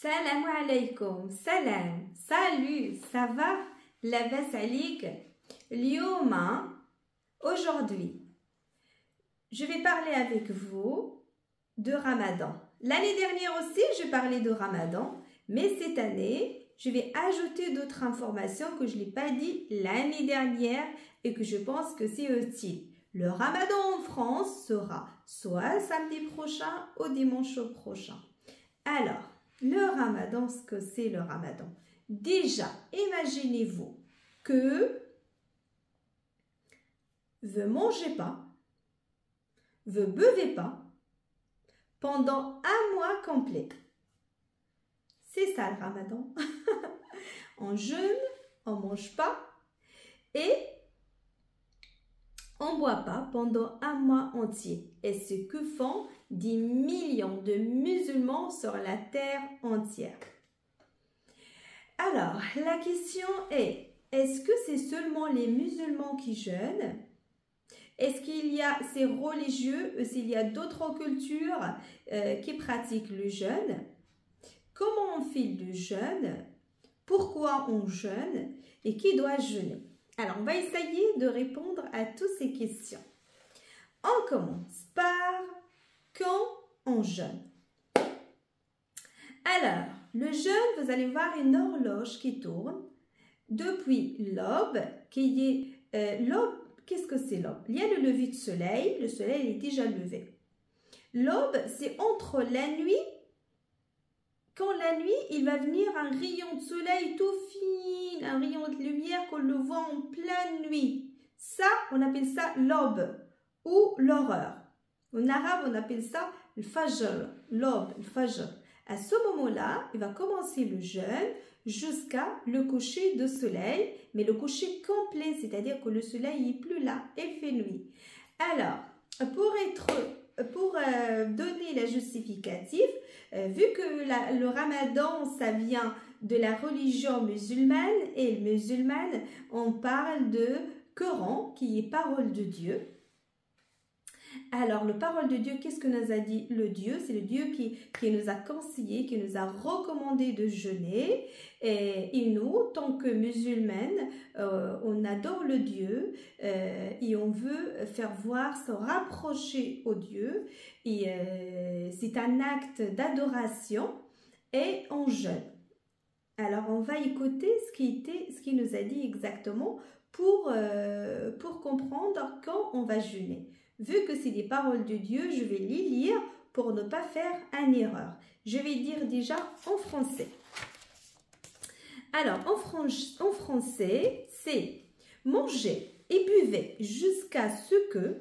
Salam alaikum, salam, salut, ça va? Labas alik. Lyoma, aujourd'hui, je vais parler avec vous de Ramadan. L'année dernière aussi, je parlais de Ramadan, mais cette année, je vais ajouter d'autres informations que je n'ai pas dit l'année dernière et que je pense que c'est utile. Le Ramadan en France sera soit samedi prochain ou dimanche prochain. Alors, le Ramadan, ce que c'est le Ramadan? Déjà, imaginez-vous que vous ne mangez pas, vous ne buvez pas pendant un mois complet. C'est ça le Ramadan. On jeûne, on ne mange pas et on ne boit pas pendant un mois entier. Et ce que font des millions de musulmans sur la terre entière. Alors, la question est-ce que c'est seulement les musulmans qui jeûnent? Est-ce qu'il y a ces religieux, s'il y a d'autres cultures qui pratiquent le jeûne? Comment on fait le jeûne? Pourquoi on jeûne? Et qui doit jeûner? Alors, on va essayer de répondre à toutes ces questions. On commence par quand on jeûne. Alors, le jeûne, vous allez voir une horloge qui tourne depuis l'aube, qui est l'aube. Qu'est-ce que c'est l'aube? Il y a le lever du soleil, le soleil est déjà levé. L'aube, c'est entre la nuit. Quand la nuit, il va venir un rayon de soleil tout fin, un rayon de lumière qu'on le voit en pleine nuit. Ça, on appelle ça l'aube ou l'horreur. En arabe, on appelle ça le fajr, l'aube, le fajr. À ce moment-là, il va commencer le jeûne jusqu'à le coucher de soleil, mais le coucher complet, c'est-à-dire que le soleil n'est plus là, il fait nuit. Alors, pour donner la justificative, vu que le Ramadan, ça vient de la religion musulmane, et musulmane, on parle de Coran, qui est parole de Dieu. Alors, le parole de Dieu, qu'est-ce que nous a dit le Dieu? C'est le Dieu qui nous a conseillé, qui nous a recommandé de jeûner. Et nous, tant que musulmanes, on adore le Dieu et on veut faire voir, se rapprocher au Dieu. Et c'est un acte d'adoration et on jeûne. Alors, on va écouter ce qui nous a dit exactement pour comprendre quand on va jeûner. Vu que c'est des paroles de Dieu, je vais les lire pour ne pas faire une erreur. Je vais dire déjà en français. Alors, en français, c'est « Mangez et buvez jusqu'à ce que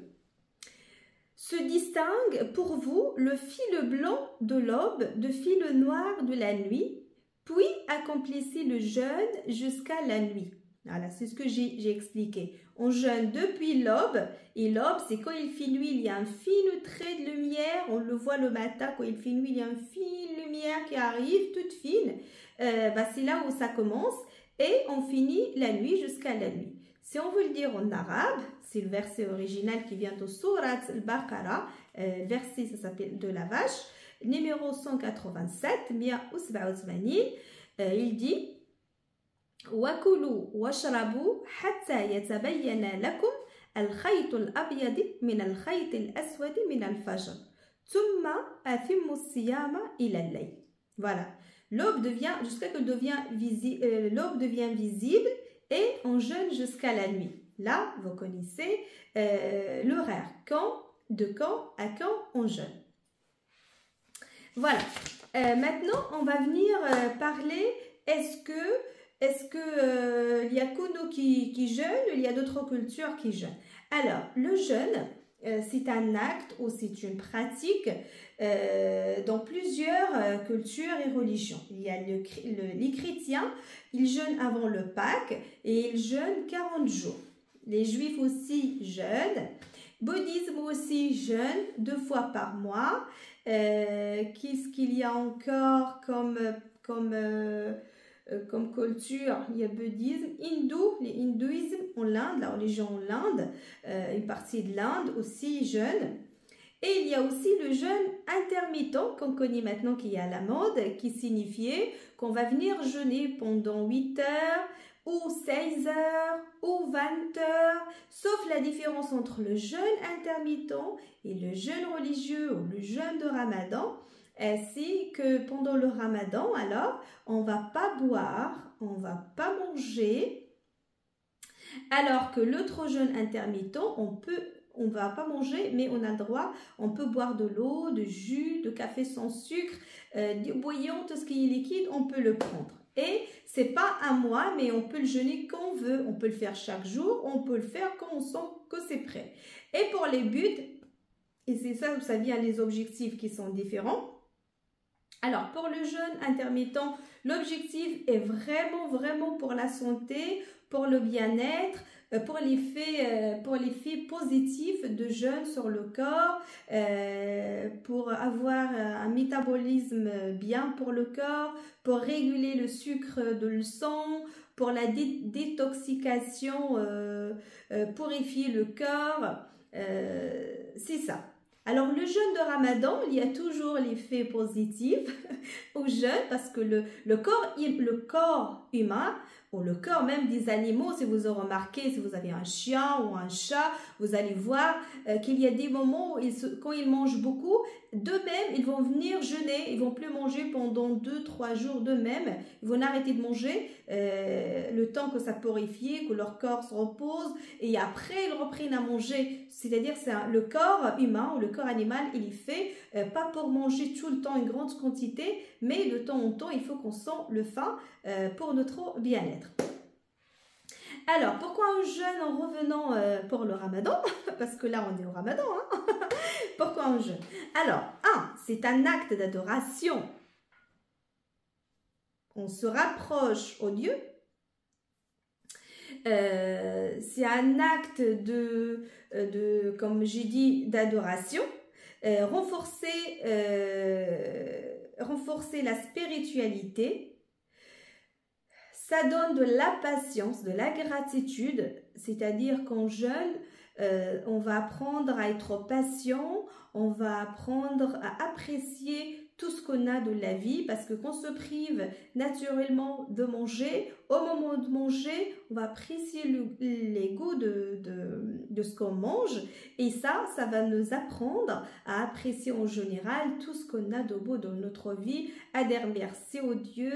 se distingue pour vous le fil blanc de l'aube, le fil noir de la nuit, puis accomplissez le jeûne jusqu'à la nuit. » Voilà, c'est ce que j'ai expliqué. On jeûne depuis l'aube, et l'aube, c'est quand il fait nuit, il y a un fin trait de lumière, on le voit le matin, quand il fait nuit, il y a une fine lumière qui arrive, toute fine. C'est là où ça commence, et on finit la nuit jusqu'à la nuit. Si on veut le dire en arabe, c'est le verset original qui vient de Surat al-Baqarah, verset, ça s'appelle de la vache, numéro 187, il dit وَكُلُوا وَاشْرَبُوا حَتَّى يَتَبَيَّنَ لَكُمْ الْخَيْطُ الْأَبْيَضُ مِنَ الْخَيْطِ الْأَسْوَدِ مِنَ الْفَجْرِ ثُمَّ أَتِمُّوا الصِّيَامَ إِلَى اللَّيْلِ. Voilà, l'aube devient, jusqu'à que l'aube devient visible et on jeûne jusqu'à la nuit. Là, vous connaissez l'horaire, de quand à quand on jeûne. Voilà, maintenant on va venir parler, est-ce que il y a que nous qui jeûnent, il y a d'autres cultures qui jeûnent. Alors, le jeûne, c'est un acte ou c'est une pratique dans plusieurs cultures et religions. Il y a les chrétiens, ils jeûnent avant le Pâques et ils jeûnent 40 jours. Les juifs aussi jeûnent. Bouddhisme aussi jeûne 2 fois par mois. Qu'est-ce qu'il y a encore comme culture? Il y a bouddhisme, hindouisme en Inde, la religion en Inde, une partie de l'Inde aussi jeûne. Et il y a aussi le jeûne intermittent qu'on connaît maintenant qui est à la mode, qui signifiait qu'on va venir jeûner pendant 8 heures ou 16 heures ou 20 heures, sauf la différence entre le jeûne intermittent et le jeûne religieux ou le jeûne de Ramadan, c'est que pendant le Ramadan, alors, on ne va pas boire, on ne va pas manger, alors que l'autre jeûne intermittent, on ne va pas manger, mais on a le droit, on peut boire de l'eau, de jus, de café sans sucre, du bouillon, tout ce qui est liquide, on peut le prendre. Et c'est pas un mois, mais on peut le jeûner quand on veut. On peut le faire chaque jour, on peut le faire quand on sent que c'est prêt. Et pour les buts, et c'est ça où ça vient les objectifs qui sont différents. Alors, pour le jeûne intermittent, l'objectif est vraiment pour la santé, pour le bien-être, pour l'effet positif de jeûne sur le corps, pour avoir un métabolisme bien pour le corps, pour réguler le sucre de le sang, pour la détoxication, purifier le corps, c'est ça. Alors, le jeûne de Ramadan, il y a toujours l'effet positif au jeûne parce que le corps humain, ou le corps même des animaux, si vous avez remarqué, si vous avez un chien ou un chat, vous allez voir qu'il y a des moments où quand ils mangent beaucoup, d'eux-mêmes, ils vont venir jeûner, ils vont plus manger pendant 2-3 jours d'eux-mêmes, ils vont arrêter de manger le temps que ça purifie, que leur corps se repose, et après ils reprennent à manger. C'est-à-dire c'est le corps humain ou le corps animal, il est fait pas pour manger tout le temps une grande quantité, mais de temps en temps, il faut qu'on sente le faim pour notre bien-être. Alors, pourquoi on jeûne en revenant pour le Ramadan? Parce que là, on est au Ramadan. Hein. Pourquoi on jeûne? Alors, c'est un acte d'adoration. On se rapproche au Dieu. C'est un acte comme j'ai dit, d'adoration. Renforcer la spiritualité. Ça donne de la patience, de la gratitude, c'est-à-dire qu'en jeûne, on va apprendre à être patient, on va apprendre à apprécier tout ce qu'on a de la vie, parce que quand on se prive naturellement de manger, au moment de manger, on va apprécier les goûts de ce qu'on mange, et ça va nous apprendre à apprécier en général tout ce qu'on a de beau dans notre vie, à dire merci au Dieu,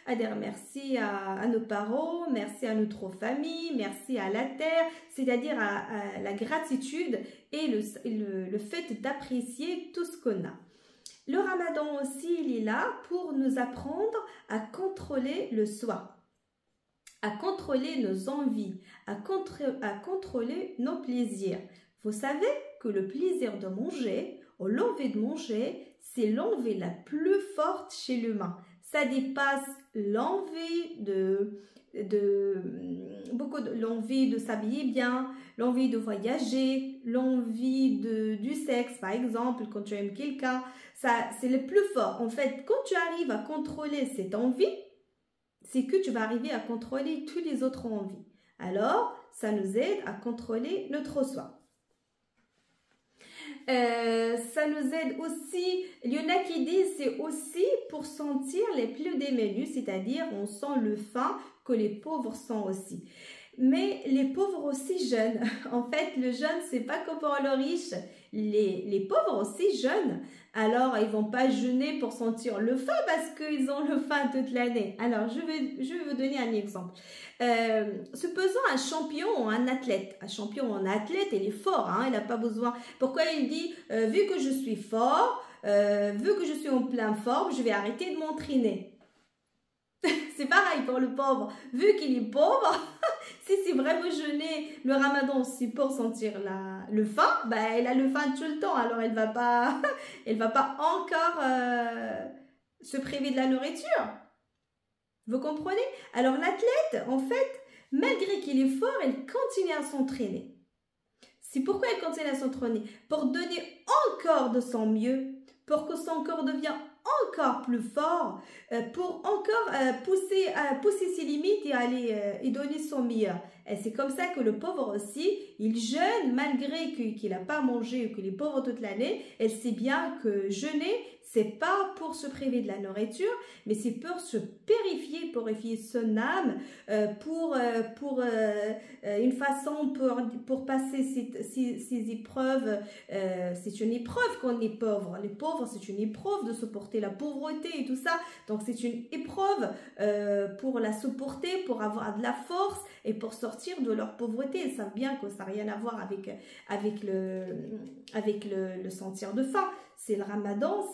à dire merci à nos parents, merci à notre famille, merci à la terre, c'est-à-dire à la gratitude et le fait d'apprécier tout ce qu'on a. Le Ramadan aussi, il est là pour nous apprendre à contrôler le soi, à contrôler nos envies, à contrôler nos plaisirs. Vous savez que le plaisir de manger, ou l'envie de manger, c'est l'envie la plus forte chez l'humain. Ça dépasse l'envie l'envie de s'habiller bien, l'envie de voyager, l'envie du sexe, par exemple, quand tu aimes quelqu'un. Ça, c'est le plus fort. En fait, quand tu arrives à contrôler cette envie, c'est que tu vas arriver à contrôler toutes les autres envies. Alors, ça nous aide à contrôler notre soi. Ça nous aide aussi, il y en a qui disent c'est aussi pour sentir les plus démunis, c'est-à-dire on sent le faim que les pauvres sentent aussi. Mais les pauvres aussi jeûnent. En fait, le jeûne, c'est pas que pour les riches. Les pauvres aussi jeûnent. Alors, ils vont pas jeûner pour sentir le faim parce qu'ils ont le faim toute l'année. Alors, je vais vous donner un exemple. Supposons un champion ou un athlète. Un champion ou un athlète, il est fort. Hein, il n'a pas besoin. Pourquoi il dit, vu que je suis fort, vu que je suis en pleine forme, je vais arrêter de m'entraîner. C'est pareil pour le pauvre. Vu qu'il est pauvre, si c'est vraiment jeûner le Ramadan aussi pour sentir le faim, ben elle a le faim tout le temps. Alors elle va pas encore se priver de la nourriture. Vous comprenez? Alors l'athlète, en fait, malgré qu'il est fort, elle continue à s'entraîner. C'est pourquoi elle continue à s'entraîner? Pour donner encore de son mieux, pour que son corps devienne encore plus fort, pour encore pousser ses limites et donner son meilleur. Et c'est comme ça que le pauvre aussi, il jeûne malgré qu'il n'a pas mangé ou qu'il est pauvre toute l'année, elle sait bien que jeûner, c'est pas pour se priver de la nourriture, mais c'est pour se purifier son âme, pour une façon pour passer ces épreuves. C'est une épreuve qu'on est pauvre. Les pauvres, c'est une épreuve de supporter la pauvreté et tout ça. Donc c'est une épreuve pour la supporter, pour avoir de la force et pour sortir de leur pauvreté. Ils savent bien que ça n'a rien à voir avec le sentir de faim. C'est le ramadan,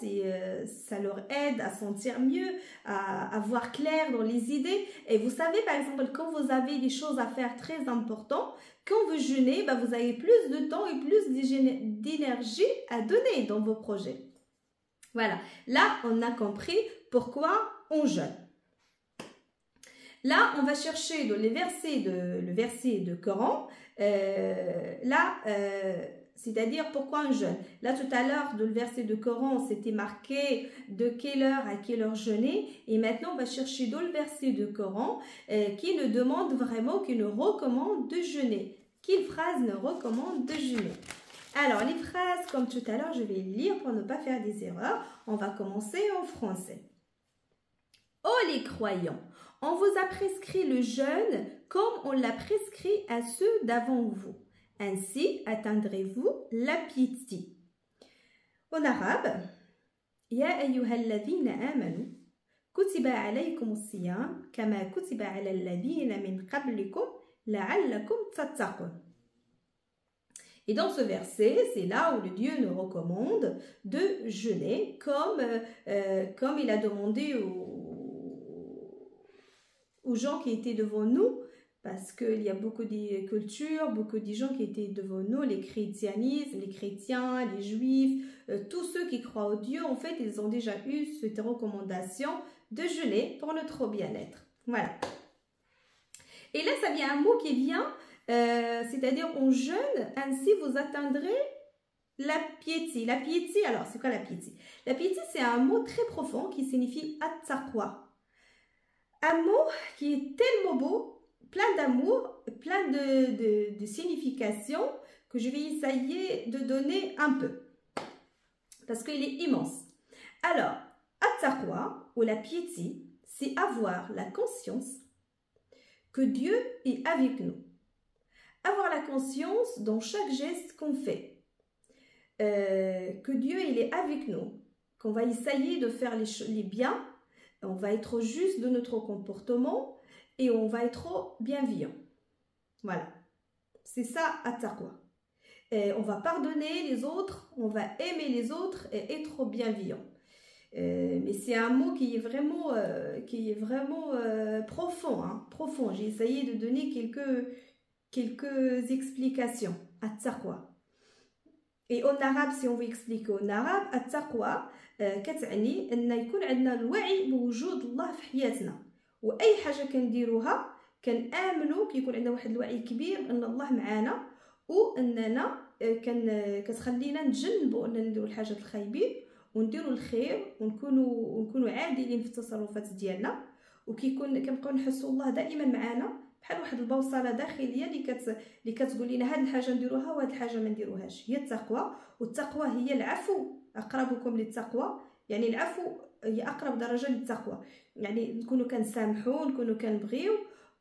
ça leur aide à sentir mieux, à voir clair dans les idées. Et vous savez, par exemple, quand vous avez des choses à faire très importantes, quand vous jeûnez, bah, vous avez plus de temps et plus d'énergie à donner dans vos projets. Voilà, là, on a compris pourquoi on jeûne. Là, on va chercher dans le verset de Coran, c'est-à-dire pourquoi un jeûne. Là, tout à l'heure, dans le verset de Coran, c'était marqué de quelle heure à quelle heure jeûner. Et maintenant, on va chercher dans le verset de Coran qui nous demande vraiment, qui nous recommande de jeûner. Quelle phrase nous recommande de jeûner? Alors, les phrases, comme tout à l'heure, je vais lire pour ne pas faire des erreurs. On va commencer en français. Oh les croyants, on vous a prescrit le jeûne comme on l'a prescrit à ceux d'avant vous. Ainsi atteindrez-vous la piété. En arabe, Ya ayyuhalladhina amanu, kutiba alaykum as-siyam kama kutiba ala alladhina min qablikum la'allakum tattaqun. Et dans ce verset, c'est là où le Dieu nous recommande de jeûner comme il a demandé aux gens qui étaient devant nous. Parce qu'il y a beaucoup de cultures, beaucoup de gens qui étaient devant nous, les christianismes, les chrétiens, les juifs, tous ceux qui croient au Dieu, en fait, ils ont déjà eu cette recommandation de jeûner pour notre bien-être. Voilà. Et là, ça vient un mot qui vient, c'est-à-dire on jeûne, ainsi vous atteindrez la piété. La piété, alors c'est quoi la piété? La piété, c'est un mot très profond qui signifie at-taqwa. Un mot qui est tellement beau, plein d'amour, plein de significations que je vais essayer de donner un peu parce qu'il est immense. Alors, at-taqwa ou la piété, c'est avoir la conscience que Dieu est avec nous. Avoir la conscience dans chaque geste qu'on fait. Que Dieu il est avec nous. Qu'on va essayer de faire les biens. On va être juste de notre comportement. Et on va être bienveillant. Voilà. C'est ça, at-taqwa. On va pardonner les autres, on va aimer les autres et être bienveillant. Mais c'est un mot qui est vraiment profond. Hein, profond. J'ai essayé de donner quelques explications. At-taqwa. Et en arabe, si on veut expliquer en arabe, at-taqwa, كتعني أن يكون عندنا الوعي بوجود الله في حياتنا. واي حاجه كنديروها كنامنوا كيكون عندنا واحد الوعي كبير ان الله معانا واننا كتخلينا نتجنبوا اننا نديروا الحاجات الخايبين ونديروا الخير ونكونوا عادلين في التصرفات ديالنا كنبقاو نحسوا الله دائما معانا بحال واحد البوصله داخليه اللي كتقول لنا هاد الحاجه نديروها وهاد الحاجه ما نديروهاش. هي التقوى، والتقوى هي العفو. اقربكم للتقوى يعني العفو هي اقرب درجه للتقوى. يعني نكونوا كنسامحوا، نكونوا كنبغيو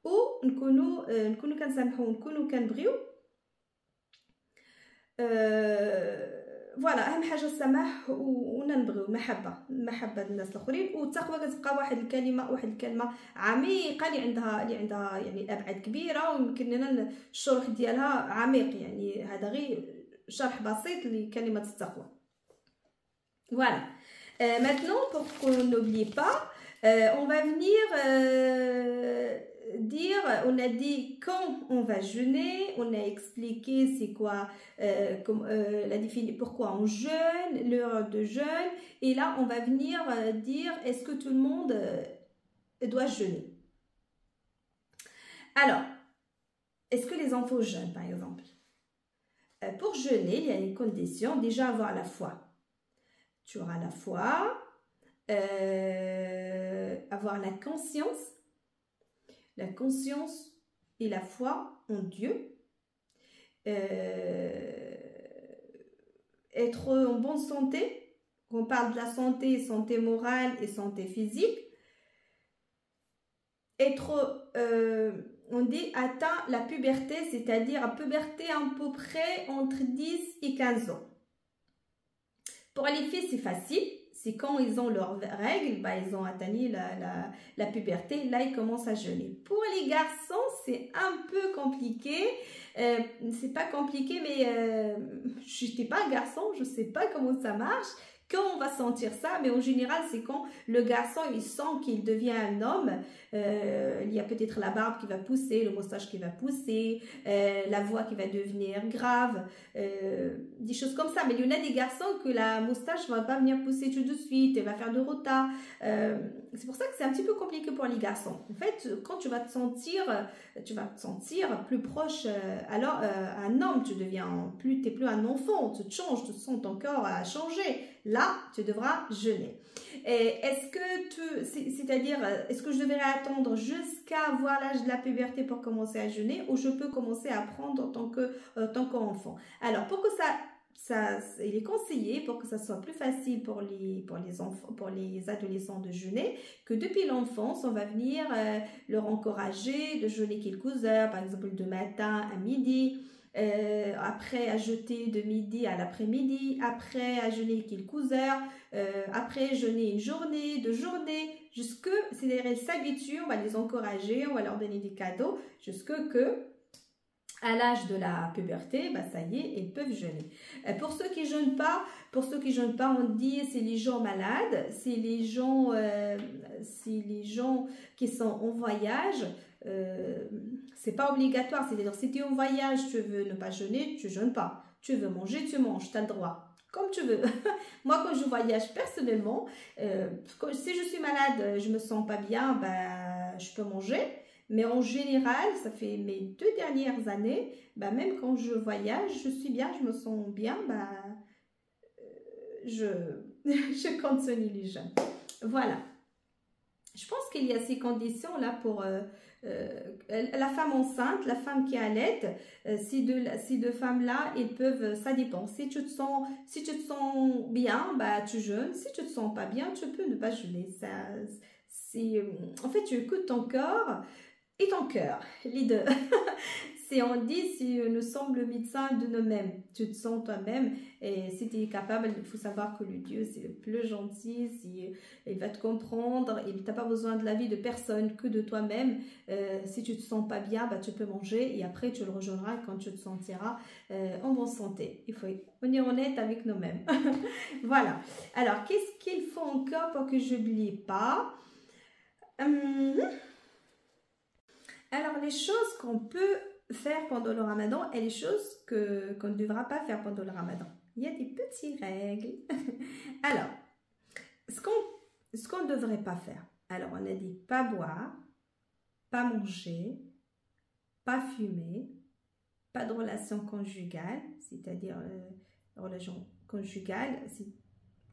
ونكونوا كنسامحوا ونكونوا كنبغيو. فوالا اهم حاجه السماح ونبغيو المحبه الناس الاخرين. والتقوى كتبقى واحد الكلمه عميقه اللي عندها يعني ابعاد كبيره ويمكن لنا الشرح ديالها عميق. يعني هذا غير شرح بسيط لكلمه التقوى. Voilà. Maintenant, pour qu'on n'oublie pas, on va venir dire, on a dit quand on va jeûner, on a expliqué c'est quoi, pourquoi on jeûne, l'heure de jeûne, et là on va venir dire est-ce que tout le monde doit jeûner. Alors, est-ce que les enfants jeûnent par exemple? Pour jeûner, il y a une condition, déjà avoir la foi. Tu auras la foi, avoir la conscience et la foi en Dieu. être en bonne santé. On parle de la santé, santé morale et santé physique. Être, on dit, atteint la puberté, c'est-à-dire la puberté à peu près entre 10 et 15 ans. Pour les filles, c'est facile. C'est quand ils ont leurs règles, bah, ils ont atteint la puberté, là, ils commencent à jeûner. Pour les garçons, c'est un peu compliqué. C'est pas compliqué, mais je n'étais pas un garçon, je ne sais pas comment ça marche. Quand on va sentir ça, mais en général, c'est quand le garçon, il sent qu'il devient un homme. Il y a peut-être la barbe qui va pousser, le moustache qui va pousser, la voix qui va devenir grave, des choses comme ça. Mais il y en a des garçons que la moustache ne va pas venir pousser tout de suite, elle va faire de retard. C'est pour ça que c'est un petit peu compliqué pour les garçons. En fait, quand tu vas te sentir plus proche, alors un homme, tu deviens plus, t'es plus un enfant, tu te changes, tu sens ton corps a changé. Là, tu devras jeûner. Est-ce que c'est-à-dire, est-ce que je devrais attendre jusqu'à avoir l'âge de la puberté pour commencer à jeûner ou je peux commencer à apprendre en tant qu'enfant? Alors, pour que il est conseillé pour que ça soit plus facile pour les enfants, pour les adolescents de jeûner, que depuis l'enfance, on va venir leur encourager de jeûner quelques heures, par exemple de matin à midi, après à jeûner de midi à l'après-midi, après à jeûner quelques heures, après jeûner une journée, 2 journées, c'est-à-dire elles s'habituent, on va les encourager, on va leur donner des cadeaux, jusque que à l'âge de la puberté, bah ça y est, ils peuvent jeûner. Pour ceux qui jeûnent pas, on dit c'est les gens malades, c'est les gens qui sont en voyage. C'est pas obligatoire, c'est-à-dire si tu es en voyage, tu veux ne pas jeûner, tu jeûnes pas. Tu veux manger, tu manges, tu as le droit. Comme tu veux. Moi, quand je voyage personnellement, si je suis malade, je me sens pas bien, bah, je peux manger. Mais en général, ça fait mes 2 dernières années, bah, même quand je voyage, je suis bien, je me sens bien, bah, je continue les jeûnes. Voilà. Je pense qu'il y a ces conditions-là pour la femme enceinte, la femme qui allaite, ces deux femmes-là, elles peuvent, ça dépend. Si tu te sens bien, bah, tu jeûnes. Si tu te sens pas bien, tu peux ne pas jeûner. En fait, tu écoutes ton corps et ton cœur, les deux. On dit, si nous sommes le médecin de nous-mêmes, tu te sens toi-même, et si tu es capable, il faut savoir que le Dieu, c'est le plus gentil, il va te comprendre, il n'a pas besoin de l'avis de personne que de toi-même. Si tu te sens pas bien, bah, tu peux manger, et après tu le rejoindras quand tu te sentiras en bonne santé. On est honnête avec nous-mêmes. Voilà. Alors, qu'est-ce qu'il faut encore pour que je n'oublie pas? Alors, les choses qu'on peut faire pendant le ramadan et les choses qu'on ne devra pas faire pendant le ramadan. Il y a des petites règles. Alors, ce qu'on ne devrait pas faire. Alors, on a dit pas boire, pas manger, pas fumer, pas de relation conjugale, c'est-à-dire relation conjugale.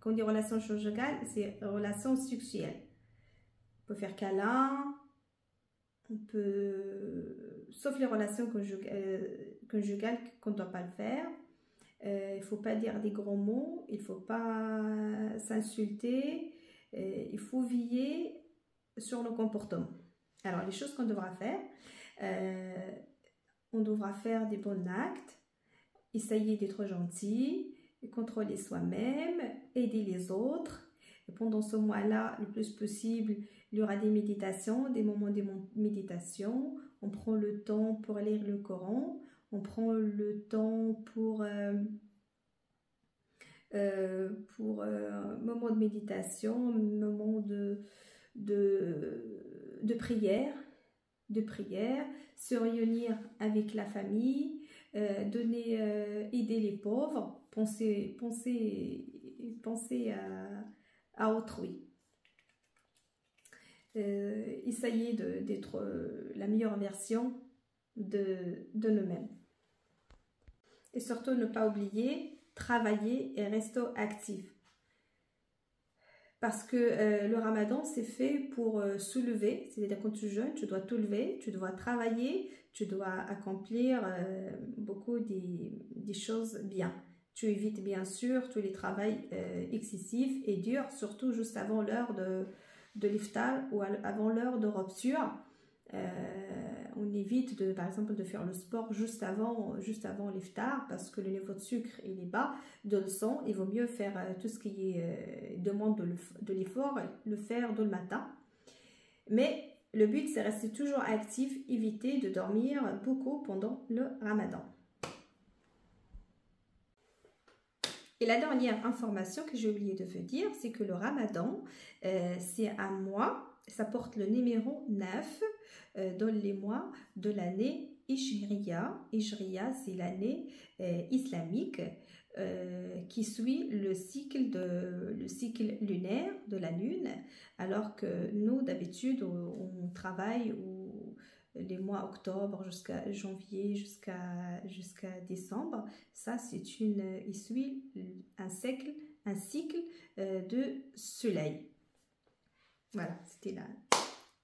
Quand on dit relation conjugale, c'est relation sexuelle. On peut faire câlin. On peut, sauf les relations conjugales qu'on ne doit pas le faire. Il ne faut pas dire des gros mots, il ne faut pas s'insulter, il faut veiller sur le comportement. Alors, les choses qu'on devra faire, on devra faire des bons actes, essayer d'être gentil, contrôler soi-même, aider les autres. Et pendant ce mois-là, le plus possible, il y aura des méditations, des moments de méditation. On prend le temps pour lire le Coran. On prend le temps pour moment de méditation, moment de prière, se réunir avec la famille, aider les pauvres, penser à autrui. Essayer d'être la meilleure version de nous-mêmes. Et surtout ne pas oublier, travailler et rester actif. parce que le ramadan, c'est fait pour se lever. C'est-à-dire quand tu jeûnes, tu dois te lever, tu dois travailler, tu dois accomplir beaucoup des choses bien. Tu évites bien sûr tous les travaux excessifs et durs, surtout juste avant l'heure de l'iftar ou avant l'heure de rupture. On évite par exemple de faire le sport juste avant l'iftar parce que le niveau de sucre il est bas dans le sang. Il vaut mieux faire tout ce qui demande de l'effort, le faire dans le matin. Mais le but c'est rester toujours actif, éviter de dormir beaucoup pendant le ramadan. Et la dernière information que j'ai oublié de vous dire, c'est que le ramadan, c'est un mois, ça porte le numéro 9 dans les mois de l'année Hijriya. Hijriya, c'est l'année islamique qui suit le cycle lunaire de la lune, alors que nous, d'habitude, on travaille les mois octobre jusqu'à janvier, jusqu'à décembre. Ça, il suit un cycle de soleil. Voilà, c'était la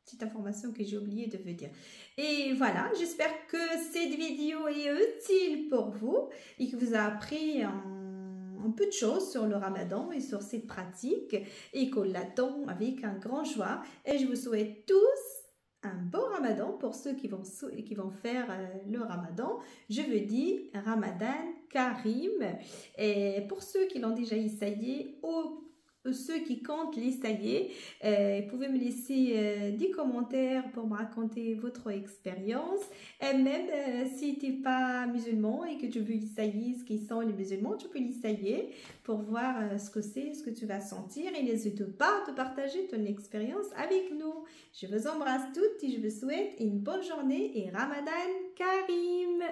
petite information que j'ai oublié de vous dire. Et voilà, j'espère que cette vidéo est utile pour vous et que vous a appris un peu de choses sur le ramadan et sur cette pratique et qu'on l'attend avec un grand joie. Et je vous souhaite tous un bon ramadan pour ceux qui vont faire le ramadan. Je vous dis Ramadan Karim. Et pour ceux qui l'ont déjà essayé ou ceux qui comptent l'essayer, vous pouvez me laisser des commentaires pour me raconter votre expérience. Et même si tu n'es pas musulman et que tu veux essayer ce qu'ils sont les musulmans, tu peux l'essayer pour voir ce que c'est, ce que tu vas sentir. Et n'hésite pas à partager ton expérience avec nous. Je vous embrasse toutes et je vous souhaite une bonne journée et Ramadan Karim.